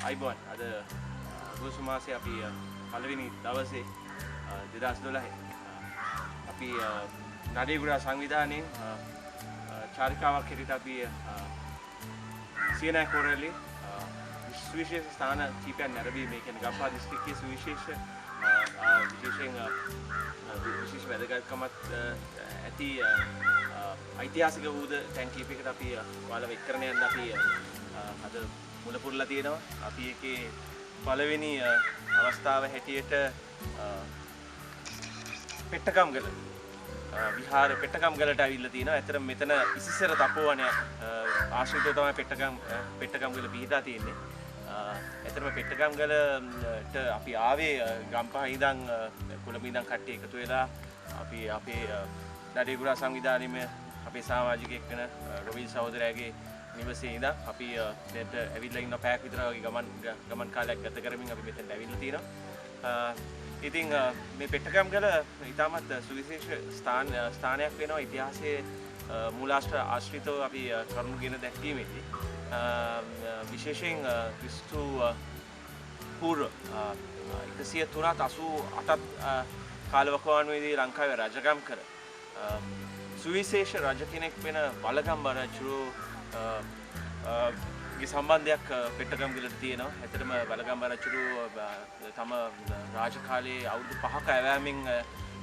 අයිබෝන් අද අගෝස්තු මාසේ අපි පළවෙනි දවසේ 2012 අපි නඩේගුඩා සංවිධානයෙන් චාරිකාවක් හැටියට අපි සියනෑ කොරළේ විශේෂ ස්ථාන කීපයක් නැරඹීමේ කියන්නේ ගම්පහ දිස්ත්‍රික්කයේ විශේෂයෙන් විශේෂ වැදගත්කමක් ඇති ඓතිහාසික වූද තැන් කීපයකට අපි ඔයාලව එක් කරන යන්න අපි අද මුල පුරලා තියෙනවා. අපි ඒකේ පළවෙනි අවස්ථාව හැටියට පෙට්ටකම්ගල විහාර පෙට්ටකම්ගලට ඇවිල්ලා තිනවා. ඇත්තටම මෙතන ඉසිසර තපෝවනය ආශ්‍රිතව තමයි පෙට්ටකම්ගල පිහිටා තියෙන්නේ. ඇත්තටම පෙට්ටකම්ගලට අපි ආවේ ගම්පහ ඉඳන් කොළඹ ඉඳන් කට්ටිය එකතු වෙලා අපි අපේ නඩේගුඩා සංවිධානයේ අපේ සමාජිකයෙක් වෙන රොබින් සහෝදරයාගේ නිවසේ ඉඳන් අපි දැන් ඇවිල්ලා ඉන්න පැයක් විතර වගේ ගමන් කාලයක් ගත කරමින් අපි මෙතෙන් ඇවිල්ලා තිනවා. ඉතින් මේ පෙට්ටකම්ගල ඉතාමත් සුවිශේෂ ස්ථානයක් වෙනවා. ඉතිහාසයේ මූලාශ්‍ර ආශ්‍රිතව අපි කරුණු ගෙන දැක්වීමේදී විශේෂයෙන් ක්‍රිස්තු පූර්ව 103-88 කාලවකවානුවේදී ලංකාවේ රජකම් කර සුවිශේෂ රජ කෙනෙක් වෙන වළගම්බා රජු ගේ සම්බන්ධයක් පෙට්ටකම්ගලට තියෙනවා. ඇත්තටම වළගම්බා රජු තම රාජකාලයේ අවුරුදු 5ක ඇවෑමෙන්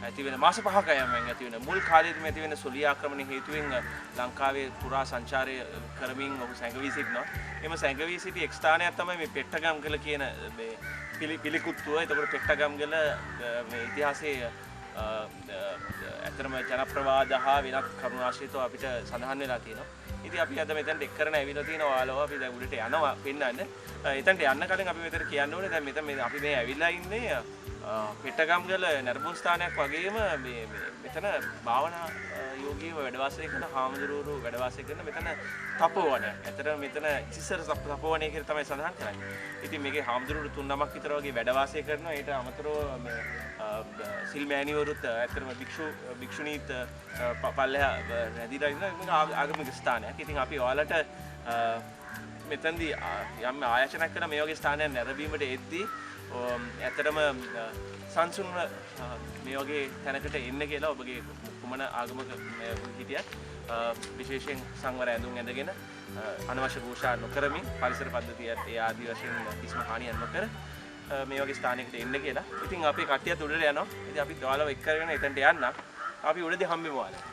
ඇතිවෙන මාස 5ක ඇවෑමෙන් ඇතිවෙන මුල් කාලයේදී ඇතිවෙන සොළී ආක්‍රමණ හේතුවෙන් ලංකාවේ පුරා සංචාරය කරමින් ඔහු සැඟවී සිටිනවා. එම සැඟවී සිටි එක් ස්ථානයක් තමයි මේ පෙට්ටකම්ගල කියන මේ පිළිකුත්තුව. එතකොට පෙට්ටකම්ගල මේ ඉතිහාසයේ ඇත්තටම ජනප්‍රවාද හා වෙනත් කරුණු ආශ්‍රිතව අපිට සඳහන් වෙලා තියෙනවා. ඉතින් අපි අද මෙතනට එක් කරන ඇවිල්ලා තියෙනවා. ඔයාලව අපි දැන් උඩට යනවා පෙන්නන්න. එතනට යන්න කලින් අපි මෙතන කියන්න ඕනේ දැන් මෙතන අපි මේ ඇවිල්ලා ඉන්නේ පෙට්ටකම්ගල නරඹුන් ස්ථානයක් වගේම මේ මෙතන භාවනා යෝගීව වැඩ වාසය කරන හාමුදුරුවෝ වැඩ වාසය කරන මෙතන තපෝවනයක්. ඇත්තටම මෙතන ඉසිසර තපෝවනය කියලා තමයි සඳහන් කරන්නේ. ඉතින් මේකේ හාමුදුරුවෝ 3 නමක් විතර වගේ වැඩ වාසය කරනවා. ඊට අමතරව මේ සිල් මෑණිවරුත් ඇත්තටම භික්ෂුණීත් පල්ලෙහා රැඳිලා ඉන්න මේක ආගමික ස්ථානයක්. ඉතින් අපි ඔයාලට මෙතනදී යම් ආයෝජනයක් කරන මේ වගේ ස්ථානයක් නැරඹීමට එද්දී ඇත්තටම සංසුන්ව මේ වගේ තැනකට එන්න කියලා ඔබගේ කුමන ආගමක හිටියත් විශේෂයෙන් සංවර ඇඳුම් ඇඳගෙන අනවශ්‍ය ഘോഷා නොකරමින් පරිසර පද්ධතියත් ඒ ආදී වශයෙන් කිසිම හානියක් නොකර මේ වගේ ස්ථානයකට එන්න කියලා. ඉතින් අපි කට්ටියත් උඩට යනවා. ඉතින් අපි ඔයාලව එක් කරගෙන එතනට යන්න. අපි උඩදී හම්බෙමු ඔයාලා.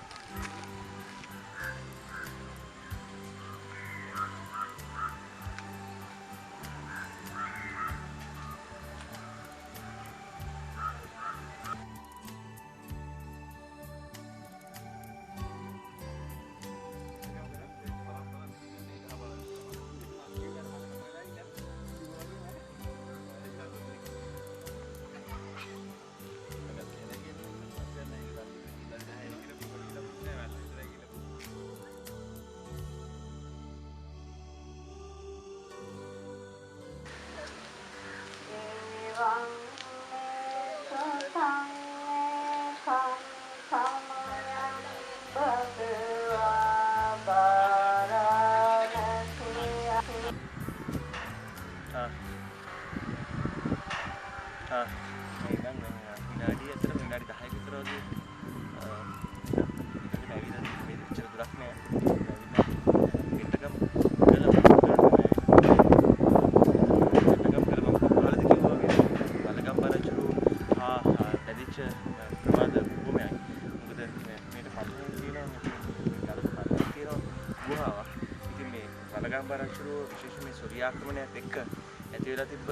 විශේෂයෙන් මේ සොළී ආක්‍රමණයත් එක්ක ඇති වෙලා තිබ්බ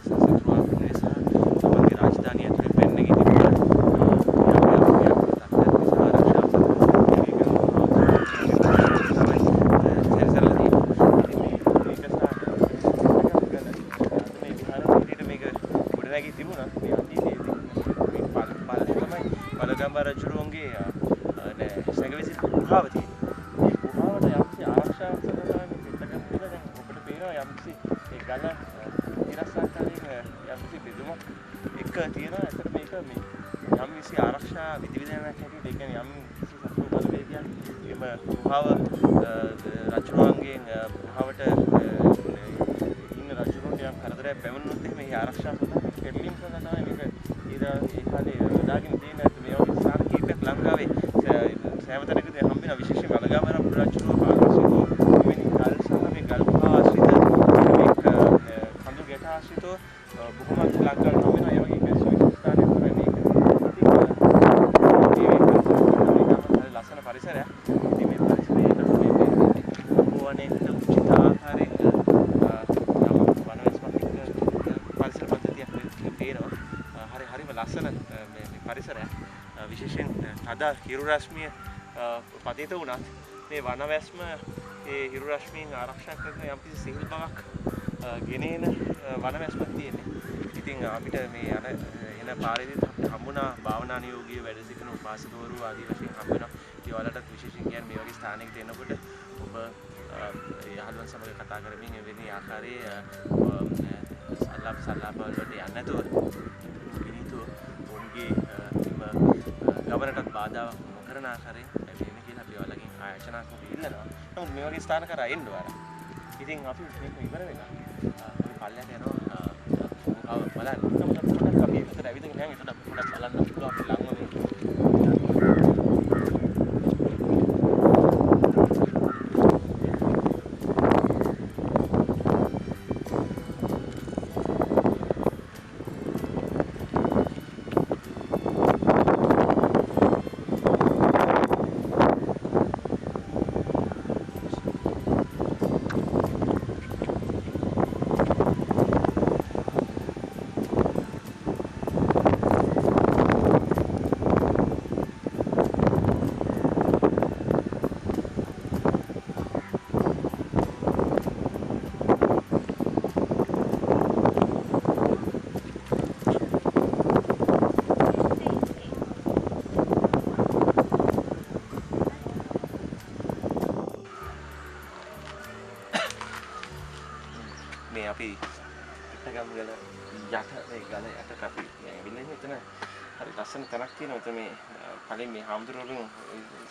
සතුරු ආක්‍රමණය සහ තමන්ගේ රාජධානිය ඇතුලේ පැන නැගී තිබ්බ වළගම්බා රජුගේ සැඟවිසි ගුහාව තියෙනවා. මේ ගුහාවට යම්කිසි ආරක්ෂාවක් සඳහා මේ පෙට්ටකම් කියලා දැන් ඔබට පේනවා යම්කිසි ඒ ගල ඉරස් ආකාරයෙන් යම්කිසි ඉල්ලුමක් එක තියෙනවා. ඇත්තට මේක මේ යම් විසි ආරක්ෂා විධිවිධානයක් හැටියට ඒ කියන්නේ යම් කිසි සතුරු බලවේගයක් එම ගුහාව රජුරුවන්ගෙන් ගුහාවට ඉන්න රජුරුවන්ට යම් කරදරයක් පැමිණුනොත් එහෙම ඒ ආරක්ෂා සඳහා පෙරලීම් සඳහා තමයි මේක ඒ කාලේ යොදාගෙන තියෙන මේ වගේ ස්ථාන කීපයක් ලංකාවේ සෑම තැනකදී හම්බ වෙන විශේෂයෙන් වලගාමර රජුරුව පාලසිතෝ මෙවැනි ගල් සහ මේ ගල් ගුහා ආශ්‍රිත මේක කඳු ගැට ආශ්‍රිතව බොහොමත් ලංකාවේ හම්බ වෙන ඒ වගේ විශේෂ ස්ථානයක් තමයි මේක. ලස්සන පරිසරයක්. ඉතින් මේ පරිසරයේ තමයි මේ වනයේ උචිත ආකාරයෙන් වනවැස්මක් පරිසර පද්ධතියක් තියෙනවා. හරිම ලස්සන මේ පරිසරයක්. විශේෂයෙන් අද හිරු රශ්මිය පතිත වුණත් මේ වනවැස්ම ඒ හිරු රශ්මියෙන් ආරක්ෂා කරන යම්කිසි සිහිල් බවක් ගෙනෙන වනවැස්මක් තියෙන්නේ. ඉතින් අපිට මේ එන පාරේදීත් අපිට හම්බුණා භාවනා නියෝගීව වැඩ සිටින උපාසකවරු ආදී වශයෙන් හම්බෙනවා. ඒ වලටත් විශේෂයෙන් කියන්නේ මේ වගේ ස්ථානයකට එනකොට ඔබ යහළුවන් සමග කතා කරමින් එවැනි ආකාරයේ සල්ලාප වලට යන්නේ නැතුව විනීතව ඔවුන්ගේ ගමනටත් බාධාවක් නොකරන ආකාරයෙන් වෙන්නේ කියලා අපි ඔයාලගෙන් ආයෝජනාත්මකව ඉල්ලනවා. නමුත් මේ වගේ ස්ථාන කරා එන්න ඕන. ඉතින් අපි මේක ඉවර වෙලා අපි පල්ලයට යනවා ගුහාව බලන්න. නමුත් පොඩ්ඩක් අපි එතන ඇවිදගෙන යන් එතන පොඩ්ඩක් බලන්න පුළුවන් අපි ළඟම මේ අපි පිටගම් ගල යට මේ ගල යට අපි ඇවිල්ලා ඉන්නේ. එතන හරි ලස්සන තැනක් තියෙනවා. එතන මේ කලින් මේ හාමුදුරුවෝ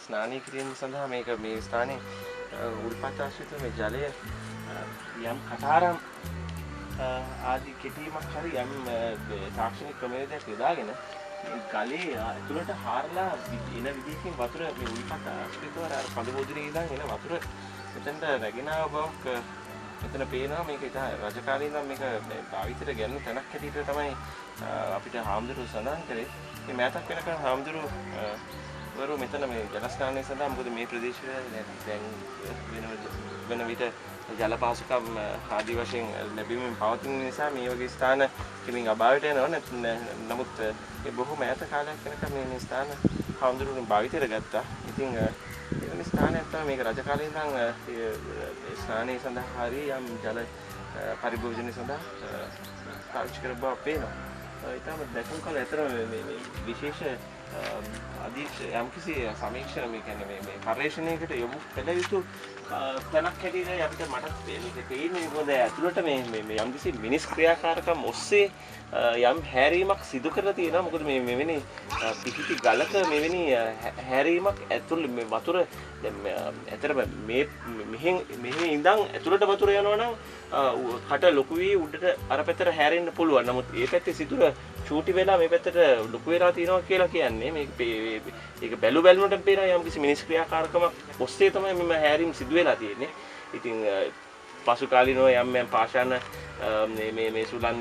ස්නානය කිරීම සඳහා මේක මේ ස්ථානයේ උල්පත් ආශ්‍රිත මේ ජලය යම් කටාරම් ආදී කෙටීමක් හරි යම් තාක්ෂණික ක්‍රමවේදයක් යොදාගෙන ගලේ ඇතුළට හාරලා එන විදිහකින් වතුර මේ උල්පත් ආශ්‍රිතව අර කඳු මුදුනේ ඉඳන් එන වතුර එතනට රැගෙන ආව බවක් මෙතන පේනවා. මේක ඉතින් රජ කාලේ ඉඳන් මේක භාවිතයට ගැලුණු තැනක් හැටියට තමයි අපිට හාමුදුරුවෝ සඳහන් කරේ. මේ මෑතක් වෙනකන් හාමුදුරුවෝ මෙතන මේ ජල ස්නානය සඳහා මොකද මේ ප්‍රදේශවල දැන් වෙන විට ජල පහසුකම් ආදී වශයෙන් ලැබීමෙන් පවතින නිසා මේ වගේ ස්ථාන කෙලින් අභාවයට යනවා. නමුත් මේ බොහෝ මෑත කාලයක් වෙනකන් මේ ස්ථාන හාමුදුරුවෝ භාවිතයට ගත්තා. ඉතින් එවැනි ස්ථානයක් තමයි මේක රජ කාලේ ඉඳන් ස්නානය සඳහා හරි යම් ජල පරිභෝජනය සඳහා පාවිච්චි කර බව පේනවා. ඊටම දැකුම් කල ඇතර මේ විශේෂ යම්කිසි සමීක්ෂණ මේ කියන්නේ මේ පර්යේෂණයකට යොමු කළ යුතු තැනක් හැටියට අපිට මට මේක පේන්නේ මොකද ඇතුළට මේ යම්කිසි මිනිස් ක්‍රියාකාරකම් ඔස්සේ යම් හැරීමක් සිදු කරලා තියෙනවා. මොකද මේ මෙවැනි පිහිටි ගලක මෙවැනි හැරීමක් ඇතුළේ මේ වතුර ඇතරම මෙහෙන් ඉඳන් ඇතුළට වතුර යනවා නම් කට ලොකු වී උඩට අර පැත්තට හැරෙන්න පුළුවන්. නමුත් මේ පැත්තේ සිදුර චූටි වෙලා මේ පැත්තට ලොකු වෙලා තියෙනවා කියලා කියන්නේ මේක බැලු බැලමුවට පේන යම්කිසි මිනිස් ක්‍රියාකාරකමක් ඔස්සේ තමයි මෙම හැරීම් සිදු වෙලා තියෙන්නේ. ඉතින් පසු කාලිනව යම් පාෂාණ මේ සුලන්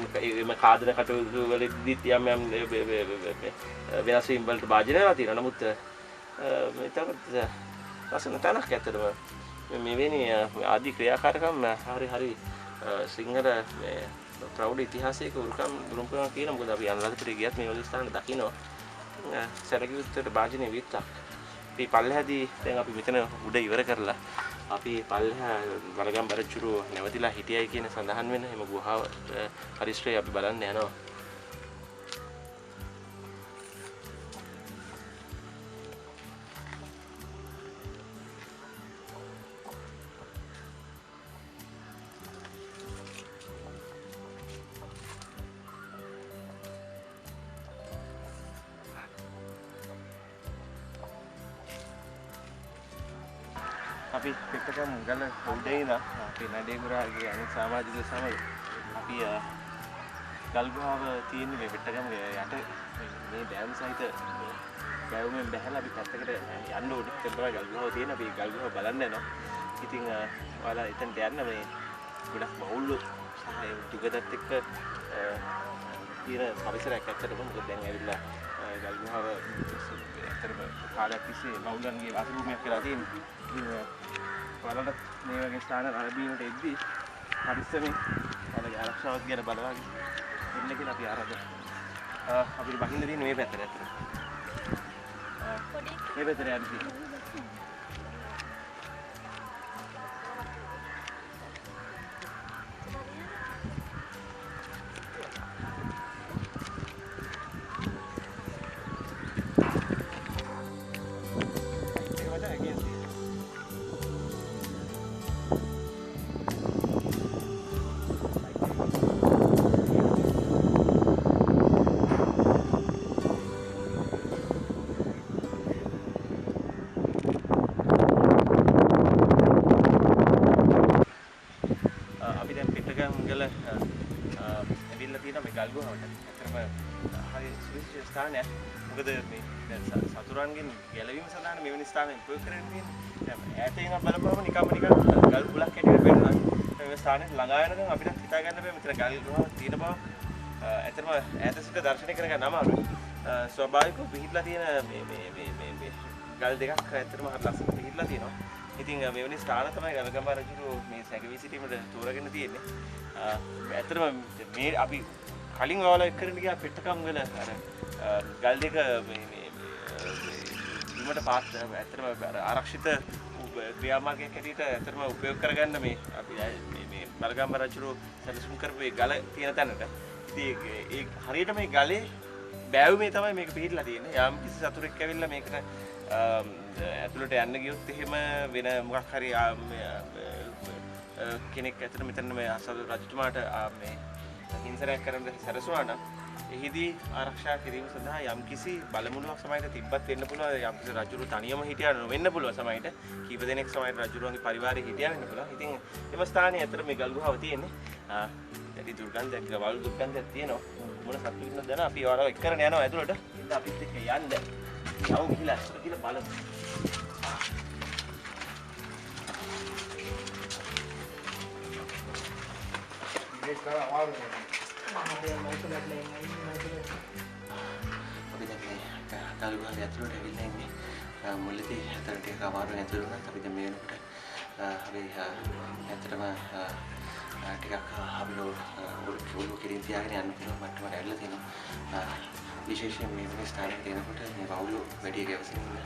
මේ කාදන කටයුතු වලදීත් යම් වෙනස් වීම් වලට භාජනය වෙලා තියෙනවා. නමුත් මේ තමයි ලස්සන තැනක් ඇත්තටම මෙවැනි ආදී ක්‍රියාකාරකම් හරි සිංහල මේ ප්‍රෞಢ ඉතිහාසයක උරුම කරනවා කියන මොකද අපි අනුරාධපුරේ ගියත් මේ වගේ ස්ථාන දකිනවා. සැලකියුත්තට භාජනය විත්තක්. අපි පල්ලෙහාදී දැන් අපි මෙතන උඩ ඉවර කරලා අපි පල්ලෙහා වලගම් බරචුරු නැවතිලා හිටියයි කියන සඳහන් වෙන එම ගුහාව පරිශ්‍රය අපි බලන්න යනවා. අපි පිටකම් ගල උඩේ ඉඳන් අපි නඩේ ගුරාගේ අනිත් සමාජික සමග අපි ගල් ගුහාව තියෙන මේ පිටකම් යට මේ ඩෑම් සහිත බැවුමෙන් බැහැලා අපි පැත්තකට යන්න ඕනේ. එතන තමයි ගල් ගුහාව තියෙන. අපි ගල් ගුහාව බලන්න යනවා. ඉතින් ඔයාලා එතනට යන්න මේ ගොඩක් බහුල් සහ දුගදත් එක්ක තියෙන පරිසරයක් ඇත්තටම මොකද දැන් ඇවිල්ලා ගල් ගුහාව ඇත්තටම කාලයක් තිස්සේ බහුලන්ගේ වාසභූමියක් කියලා තියෙනවා. ඉතින් ඔයාලට මේ වගේ ස්ථාන රැඳීමට එද්දී පරිස්සමෙන් ඔයාලගේ ආරක්ෂාවත් ගැන බලවාගෙන ඉන්න කියලා අපි ආරාධනා අපිට බහින්න තියෙන මේ පැත්තට ඇත්තට. මේ පැත්තට යන්න තියෙනවා. මොකද මේ දැන් සතුරන්ගෙන් ගැලවීම සඳහා මෙවැනි ස්ථානයක් ප්‍රයෝග කරන්නේ දැන් ඈත ඉඳන් බලපුවම නිකම්ම ගල් බුලක් හැටියට පේනවා. මේ ස්ථානෙට ළඟා වෙනකන් අපිට හිතා ගන්න බෑ මෙතන ගල් ගුහාවක් තියෙන බව. ඇත්තටම ඈත සිට දර්ශනය කරගන්න අමාරුයි. ස්වභාවිකව පිහිටලා තියෙන මේ ගල් දෙකක් ඇත්තටම හරි ලස්සනට පිහිටලා තියෙනවා. ඉතින් මෙවැනි ස්ථාන තමයි ගල්ගම රජු මේ සැකවී සිටීමට තෝරාගෙන තියෙන්නේ. ඇත්තටම මේ අපි කලින් ඔයාලා එක්කරගෙන ගියා පිටකම් වල අර ගල් දෙක බිමට පාත් ඇත්තටම ආරක්ෂිත ක්‍රියාමාර්ගයක් හැටියට ඇත්තටම උපයෝග කරගන්න මේ අපි මේ බලගම්බ රජු සැලසුම් කරපු ඒ ගල තියෙන තැනට. ඉතින් ඒ හරියට මේ ගලේ බෑවුමේ තමයි මේක පිහිටලා තියෙන්නේ. යම් කිසි සතුරෙක් ඇවිල්ලා මේකට ඇතුළට යන්න ගියොත් එහෙම වෙන මොකක් හරි කෙනෙක් ඇත්තට මෙතන මේ අසල් රජතුමාට මේ හිංසනයක් කරන්න සැරසුණා නම් එහිදී ආරක්ෂා කිරීම සඳහා යම්කිසි බලමුණුවක් සමයට තිබ්බත් වෙන්න පුළුවන්. යම්කිසි රජුරු තනියම හිටියා නොවෙන්න පුළුවන් සමයට. කීප දෙනෙක් සමයට රජුරුවන්ගේ පරිවාරය හිටියා වෙන්න පුළුවන්. ඉතින් එම ස්ථානයේ අතර මේ ගල් ගුහාව තියෙන්නේ. දැඩි දුර්ගන්ධයක්, වල් දුර්ගන්ධයක් තියෙනවා. මොන සතුටු වෙනවද දැන අපි ඔයාලව එක්ක කරගෙන යනවා ඇතුළට. ඉතින් අපිත් එක්ක යන්න. යවු ගිහලා අස්සට ගිහලා බලමු. ඒක තමයි අමාරුයි. අපි දැන් මේ ගල්ගුහාවේ ඇතුළට ඇවිල්ලා ඉන්නේ. මුලදී ඇතුළට ටිකක් අමාරුයි ඇතුළ වුණත් අපි දැන් මේ වෙනකොට අපි ඇත්තටම ටිකක් අපිට ඔළුව කිරින් තියාගෙන යන්න පුළුවන් මට්ටමට ඇවිල්ලා තියෙනවා. විශේෂයෙන් මේ වෙන ස්ථානයක තියෙනකොට මේ වවුලු වැඩි ගැවසෙන්නේ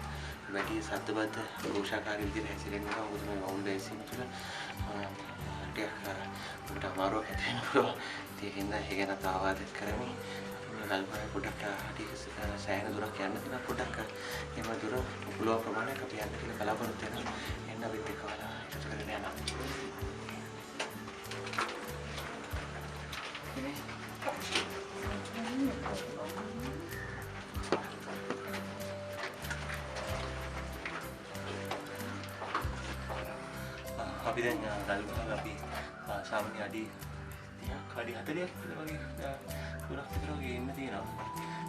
වැඩි සද්දබද්ද රෝෂාකාරී විදිහට හැසිරෙනවා. මොකද මේ වවුල් ගැවසීම තුළ ටිකක් අපිට අමාරුවක් ඇති වෙන්න පුළුවන්. ඒකින්ද ඒ ගැන තාවාද කරමින් ගල්ගුහාවේ පොඩක් සෑහෙන දුරක් යන්න තියෙනවා. පොඩක් එම දුර පුළුවන් ප්‍රමාණයක් අපි යන්න කියලා බලාපොරොත්තු වෙනවා. එන්න අපිත් එක්ක වලා එකතු කරගෙන යනවා. අපි දැන් ගල්ගුහාවේ අපි සාමාන්‍ය අඩි 30ක් අඩි 40ක් වගේ දුරක් විතර වගේ ඉන්න තියෙනවා.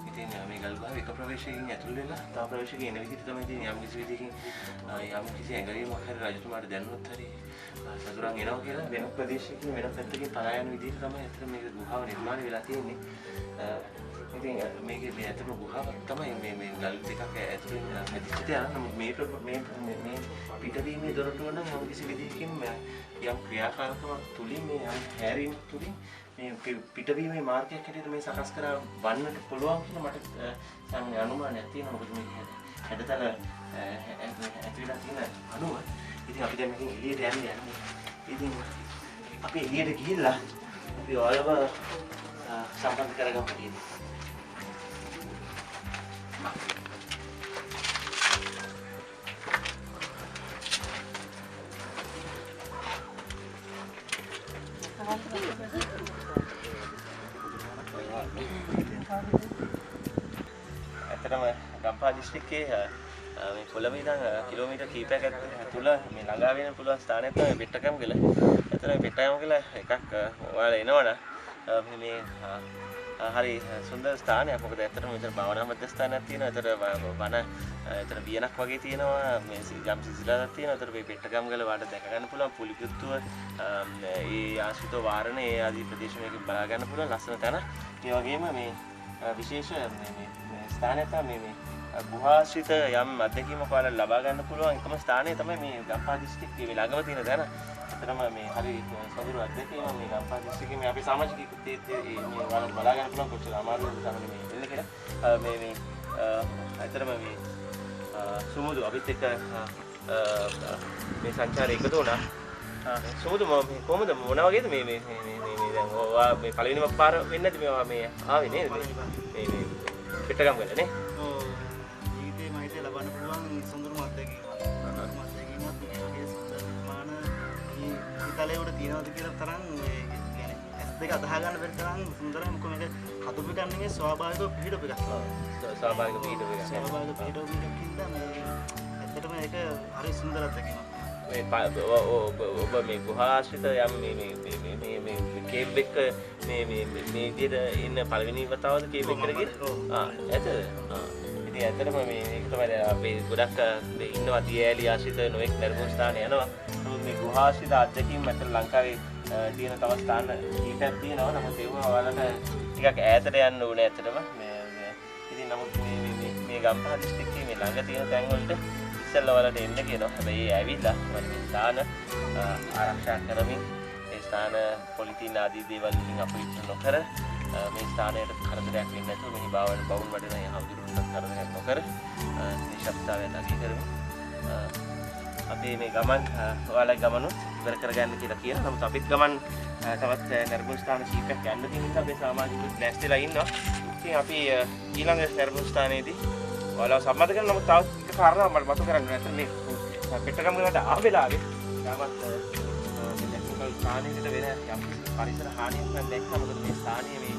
ඉතින් මේ ගල්ගුහාවේ එක ප්‍රවේශයකින් ඇතුල් වෙලා තව ප්‍රවේශයකින් එන විදිහට තමයි තියෙන්නේ. යම් කිසි විදිහකින් යම් කිසි ඇඟවීමක් හරි රජතුමාට දැනුනොත් හරි සතුරන් එනවා කියලා වෙන ප්‍රදේශයකින් වෙන පැත්තකින් පලා යන විදිහට තමයි අතන මේ ගුහාව නිර්මාණය වෙලා තියෙන්නේ. ඉතින් මේකේ මේ අතන ගුහාවක් තමයි මේ ගල් දෙකක් ඇතුලෙන් හැදිච්ච තැන. නමුත් මේ පිටවීමේ දොරටුව නම් යම් කිසි විදිහකින් යම් ක්‍රියාකාරකමක් තුලින් මේ යම් හැරීම් තුලින් මේ පිටවීමේ මාර්ගයක් හැටියට මේ සකස් කරා වන්නට පුළුවන් කියලා මට සාමාන්‍ය අනුමානයක් තියෙනවා. මොකද මේ හැඩතල ඇතුළේ තියෙන අණුව. ඉතින් අපි දැන් මේකෙන් එළියට යන්නේ. ඉතින් අපි එළියට ගිහිල්ලා අපි ඔයාලව සම්බන්ධ කරගමු කියන්නේ. ඇත්තටම ගම්පහ දිස්ත්‍රික්කයේ මේ කොළඹ ඉඳන් කිලෝමීටර් කිහිපයක් ඇතුළ මේ ළඟා වෙන පුළුවන් ස්ථානයක් තමයි පෙට්ටගම්ගල. එතන පෙට්ටගම්ගල එකක් ඔයාලා එනවනම් මේ හරි සුන්දර ස්ථානයක්. මොකද ඇත්තටම මෙතන භාවනා මධ්‍යස්ථානයක් තියෙනවා. එතන වියනක් වගේ තියෙනවා. මේ යම් සිසිලතාවක් තියෙනවා. එතන මේ පෙට්ටගම්ගල වඩ දැක ගන්න පුළුවන් පුලිකුත්තුව ඒ ආශ්‍රිත වාරණේ ඒ ආදී ප්‍රදේශ මේකෙන් බලා ගන්න පුළුවන් ලස්සන තැන. ඒ වගේම මේ විශේෂ මේ ස්ථානයක් තමයි මේ ගුහාශ්‍රිත යම් අත්දැකීමක් ඔයාලා ලබා ගන්න පුළුවන් එකම ස්ථානය තමයි මේ ගම්පහ දිස්ත්‍රික්කයේ මේ ළඟම තියෙන තැන. ඇත්තටම මේ හරි සොඳුරු අත්දැකීමක් මේ ගම්පහ දිස්ත්‍රික්කයේ මේ අපේ සමාජිකයෙකුත් මේ ඔයාලා බලා ගන්න පුළුවන් කොච්චර අමාරුද තමයි මේ එන්නේ කියලා. මේ ඇත්තටම මේ සුමුදු අපිත් එක්ක මේ සංචාරය එකතු වුණා. සුමුදු කොහොමද මොන වගේද මේ දැන් ඔයා මේ පළවෙනිම පාර වෙන්නේ නැද්ද මේවා මේ ආවේ නේද මේ පිටගම්ගල නේ? ඔව් ජීවිතේ මම හිතේ ලබන්න පුළුවන් සුන්දරම අත්දැකීමක්. අත්දැකීමක් මේ වගේ සුන්දර නිර්මාණ මේ ඉතාලිය වල තියෙනවද කියලා තරම් මේ يعني S2 අදහා ගන්න බැරි තරම් සුන්දරයි. මොකද මේක හදපු එකක් නෙමෙයි ස්වාභාවිකව පිළිඩපු එකක්. ස්වාභාවික පිළිඩපු එකක්. ස්වාභාවික පිළිඩපු එකකින්ද මේ ඇත්තටම ඒක හරි සුන්දර අත්දැකීමක්. ඔබ මේ ගුහාශ්‍රිත යම් මේ කේව් එක මේ විදිහට ඉන්න පළවෙනි වතාවද කේව් එකට ගියේ? ඇත්තද? ඉතින් ඇත්තටම මේ ඒක තමයි අපි ගොඩක් ඉන්නවා දියඇලි ආශ්‍රිත නොඑක් නිර්මූල ස්ථාන යනවා. නමුත් මේ ගුහාශ්‍රිත අත්දැකීම් අතර ලංකාවේ තියෙන තව ස්ථාන කීපයක් තියෙනවා. නමුත් ඒවා ඔයාලට ටිකක් ඈතට යන්න ඕනේ ඇත්තටම. ඉතින් නමුත් මේ ගම්පහ දිස්ත්‍රික්කයේ මේ ළඟ තියෙන තැන් වලට ඉස්සෙල්ලා වලට එන්න කියනවා. හැබැයි ඇවිල්ලා මේ ස්ථාන ආරක්ෂා කරමින් ඒ ස්ථාන පොලිතීන් ආදී දේවල් වලින් අපවිත්‍ර නොකර මේ ස්ථානයට කරදරයක් වෙන්නේ නැතුව මෙහි බවුන් වඩන යහඳුරුන්ට කරදරයක් නොකර නිශ්ශබ්දතාවය නැති කරමින් අපි මේ ගමන් ඔයාලා ගමනුත් ඉවර කරගන්න කියලා කියනවා. නමුත් අපිත් ගමන් තවත් නිර්මූල ස්ථාන කීපයක් යන්න තියෙන නිසා අපි සමාජිකව ලෑස්තිලා ඉන්නවා. ඉතින් අපි ඊළඟ නිර්මූල ස්ථානයේදී ඔයාලා සම්මත කරන නමුත් තවත් එක කාරණාවක් මට මතක කරගන්න නැත්නම් මේ පිටගම්ගලට ආවෙලාවේ තාමත් මේ ස්ථානයකට වෙන යම් පරිසර හානියක් නම් දැක්කම මොකද මේ ස්ථානීය මේ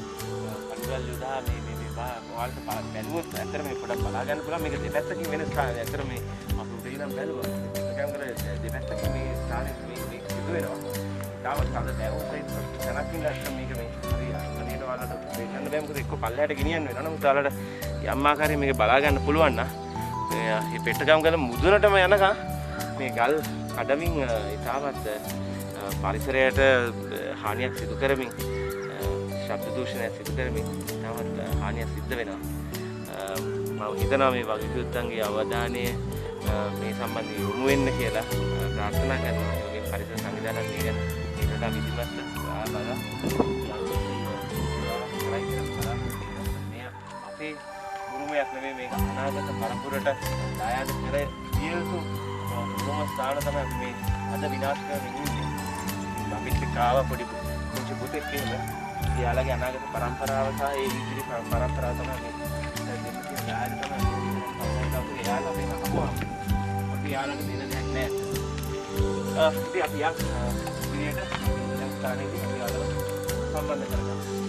පරිසර යොදා මේ ඔයාලට බැලුවොත් ඇත්තට මේ පොඩක් බලා ගන්න පුළුවන් මේක දෙපැත්තකින් වෙන ස්ථානයක්. ඇත්තට මේ අපු දෙවියන් බැලුවා පිටගම්ගල දෙපැත්තකින් මේ ස්ථානය මේ සිදු වෙනවා. තාමත් කඳ දැවුම් සහිත තැනකින් නැත්නම් මේක මේ හරි අනේට ඔයාලට දෙන්න බෑ මොකද එක්ක පල්ලෙහාට ගෙනියන්න වෙනවා. නමුත් ඔයාලට යම් ආකාරයෙන් මේක බලා ගන්න පුළුවන් නම් මේ පෙට්ටගම්ගල මුදුනටම යනකම් මේ ගල් කඩමින් ඉතාමත් පරිසරයට හානියක් සිදු කරමින් ශබ්ද දූෂණයක් සිදු කරමින් ඉතාමත් හානියක් සිද්ධ වෙනවා. මම හිතනවා මේ වගකීම්තුන්ගේ අවධානය මේ සම්බන්ධව යොමු වෙන්න කියලා ප්‍රාර්ථනා කරනවා. ඒ වගේ පරිසර සංවිධානයක් ගැන ඊට විධිමත් බලලා අපේ ගුරුමයක් නෙමෙයි මේක අනාගත පරපුරට දායාද කර දිය යුතු උතුම් ස්ථාන තමයි මේ අද විනාශ කරමින් ඉන්නේ. අපිට කාව පොඩි පුතෙක් කියලා එයාලගේ අනාගත පරම්පරාව සහ ඒ ඉදිරි පරම්පරාව තමයි මේ දෙන්නේ දායාද තමයි එයාලා මේ අපුවා අපි යාළුවෝ දෙන දෙයක් නෑ. ඉතින් අපි යක් පිළියෙට ස්ථානයේදී අපි යාළුවෝ සම්බන්ධ කරගන්නවා.